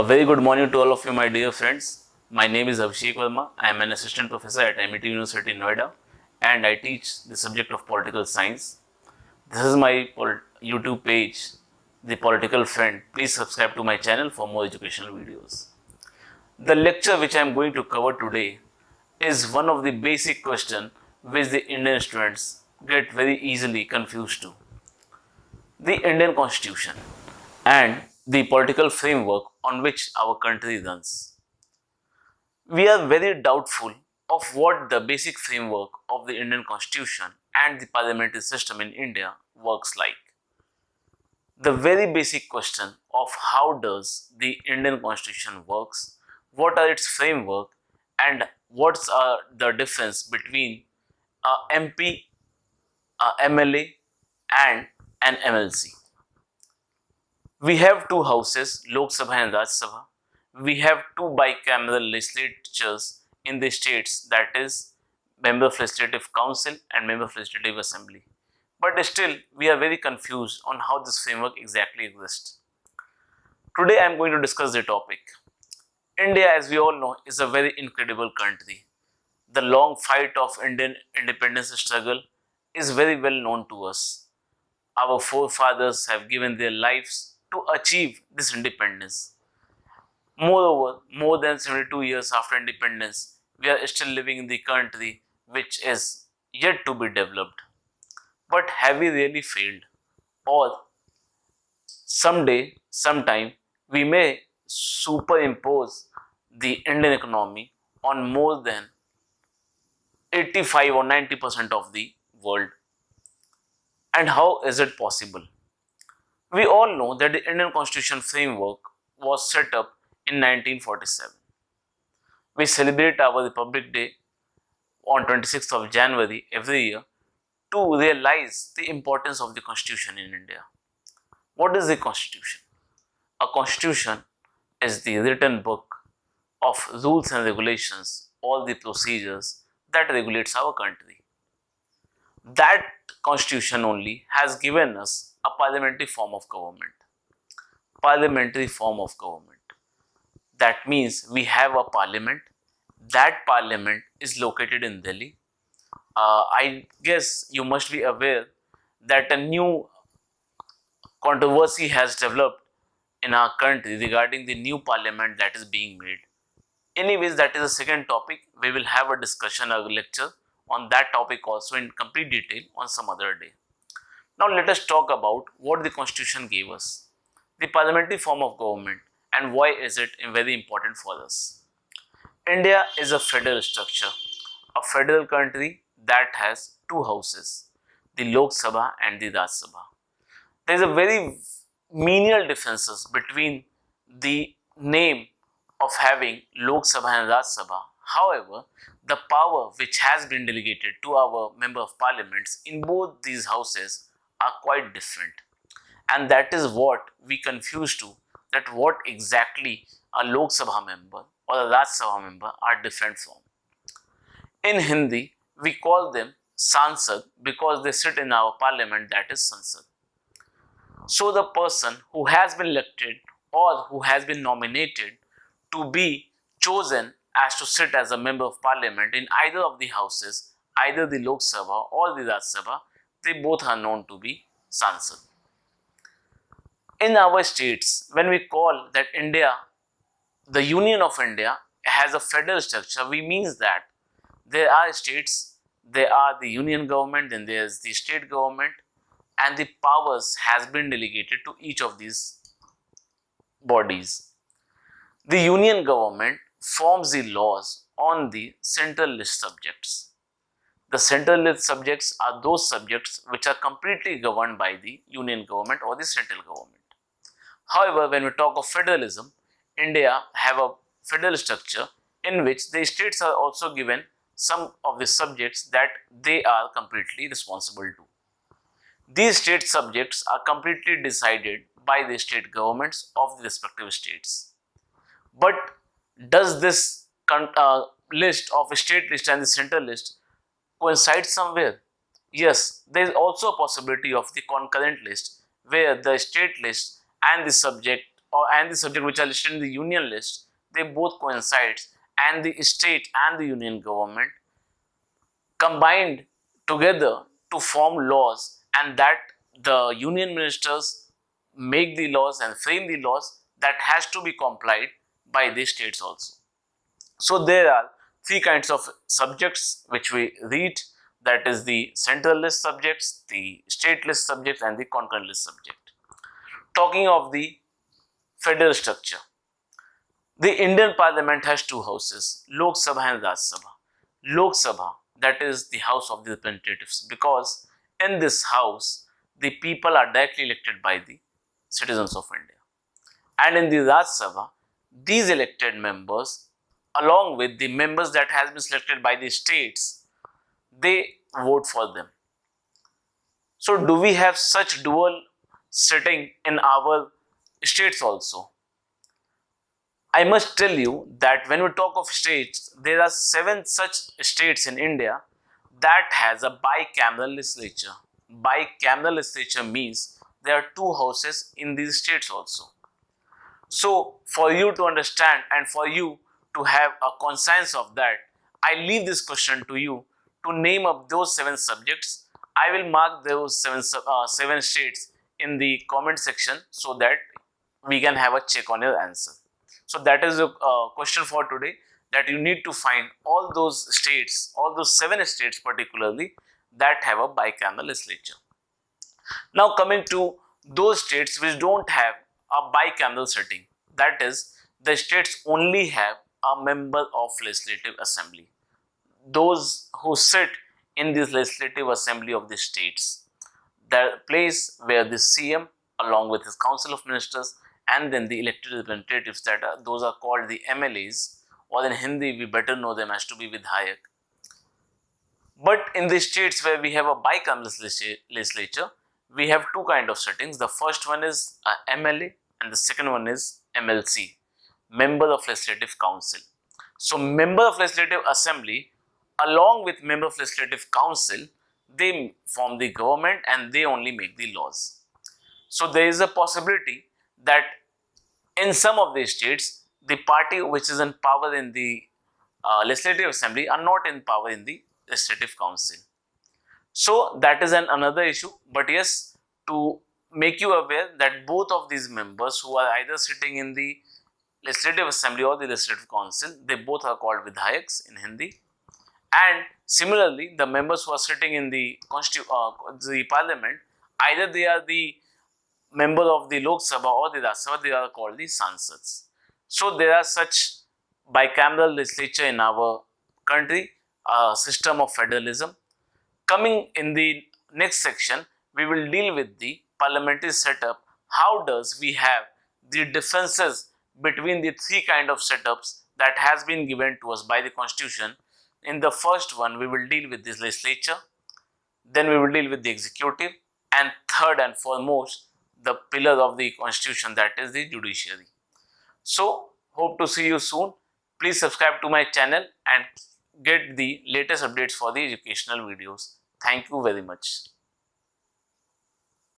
A very good morning to all of you, my dear friends. My name is Abhishek Verma. I am an assistant professor at MIT University, Noida, and I teach the subject of political science. This is my YouTube page, The Political Friend. Please subscribe to my channel for more educational videos. The lecture which I am going to cover today is one of the basic questions which the Indian students get very easily confused to. The Indian Constitution and the political framework on which our country runs. We are very doubtful of what the basic framework of the Indian Constitution and the parliamentary system in India works like. The very basic question of how does the Indian Constitution works, what are its framework, and what's the difference between a MP, a MLA, and an MLC. We have two houses, Lok Sabha and Raj Sabha. We have two bicameral legislatures in the states, that is, Member of Legislative Council and Member of Legislative Assembly. But still, we are very confused on how this framework exactly exists. Today, I am going to discuss the topic. India, as we all know, is a very incredible country. The long fight of Indian independence struggle is very well known to us. Our forefathers have given their lives to achieve this independence. Moreover, more than 72 years after independence, we are still living in the country which is yet to be developed. But have we really failed? Or someday, sometime, we may superimpose the Indian economy on more than 85 or 90% of the world. And how is it possible? We all know that the Indian Constitution framework was set up in 1947. We celebrate our Republic Day on 26th of January every year to realize the importance of the Constitution in India. What is the Constitution? A Constitution is the written book of rules and regulations, all the procedures that regulates our country. That Constitution only has given us a parliamentary form of government. Parliamentary form of government. That means we have a parliament. That parliament is located in Delhi. I guess you must be aware that a new controversy has developed in our country regarding the new parliament that is being made. Anyways, that is a second topic. We will have a discussion, a lecture on that topic also in complete detail on some other day. Now let us talk about what the Constitution gave us. The parliamentary form of government and why is it very important for us. India is a federal structure, a federal country that has two houses, the Lok Sabha and the Raj Sabha. There is a very menial differences between the name of having Lok Sabha and Raj Sabha. However, the power which has been delegated to our member of parliaments in both these houses are quite different. And that is what we confuse to, that what exactly a Lok Sabha member or a Raj Sabha member are different from. In Hindi, we call them Sansad because they sit in our parliament, that is Sansad. So the person who has been elected or who has been nominated to be chosen as to sit as a member of parliament in either of the houses, either the Lok Sabha or the Raj Sabha, they both are known to be Sansad. In our states, when we call that India, the Union of India has a federal structure, we means that there are states, there are the union government, then there is the state government, and the powers has been delegated to each of these bodies. The union government forms the laws on the central list subjects. The central list subjects are those subjects which are completely governed by the union government or the central government. However, when we talk of federalism, India have a federal structure in which the states are also given some of the subjects that they are completely responsible to. These state subjects are completely decided by the state governments of the respective states. But does this list of state list and the central list coincide somewhere? Yes, there is also a possibility of the concurrent list where the state list and the subject and the subject which are listed in the union list, they both coincides, and the state and the union government combined together to form laws, and that the union ministers make the laws and frame the laws that has to be complied by the states also. So there are three kinds of subjects which we read, that is the central list subjects, the state list subjects, and the concurrent list subject. Talking of the federal structure, the Indian Parliament has two houses, Lok Sabha and Raj Sabha. Lok Sabha, that is the house of the representatives, because in this house the people are directly elected by the citizens of India. And in the Raj Sabha, these elected members, along with the members that has been selected by the states, they vote for them. So do we have such dual sitting in our states also? I must tell you that when we talk of states, there are 7 such states in India that has a bicameral legislature. Bicameral legislature means there are 2 houses in these states also. So for you to understand and for you to have a conscience of that, I leave this question to you to name up those 7 subjects. I will mark those 7 states in the comment section so that we can have a check on your answer. So that is a question for today, that you need to find all those states, all those 7 states particularly, that have a bicameral legislature. Now coming to those states which don't have a bicameral sitting, that is, the states only have a member of legislative assembly. Those who sit in this legislative assembly of the states, the place where the CM along with his council of ministers and then the elected representatives, those are called the MLAs, or in Hindi we better know them as to be Vidhayak. But in the states where we have a bicameral legislature, we have 2 kind of sittings. The first one is MLA and the second one is MLC, Member of Legislative Council. So Member of Legislative Assembly along with Member of Legislative Council, they form the government and they only make the laws. So there is a possibility that in some of the states, the party which is in power in the Legislative Assembly are not in power in the Legislative Council. So that is another issue, but yes, to make you aware that both of these members who are either sitting in the Legislative Assembly or the Legislative Council, they both are called Vidhayaks in Hindi. And similarly, the members who are sitting in the Parliament, either they are the member of the Lok Sabha or the Raj Sabha, they are called the Sansads. So there are such bicameral legislature in our country, a system of federalism. Coming in the next section, we will deal with the parliamentary setup. How does we have the differences between the 3 kind of setups that has been given to us by the Constitution. In the first one, we will deal with this legislature, then we will deal with the executive, and third and foremost, the pillar of the Constitution, that is the judiciary. So, hope to see you soon. Please subscribe to my channel and get the latest updates for the educational videos. Thank you very much.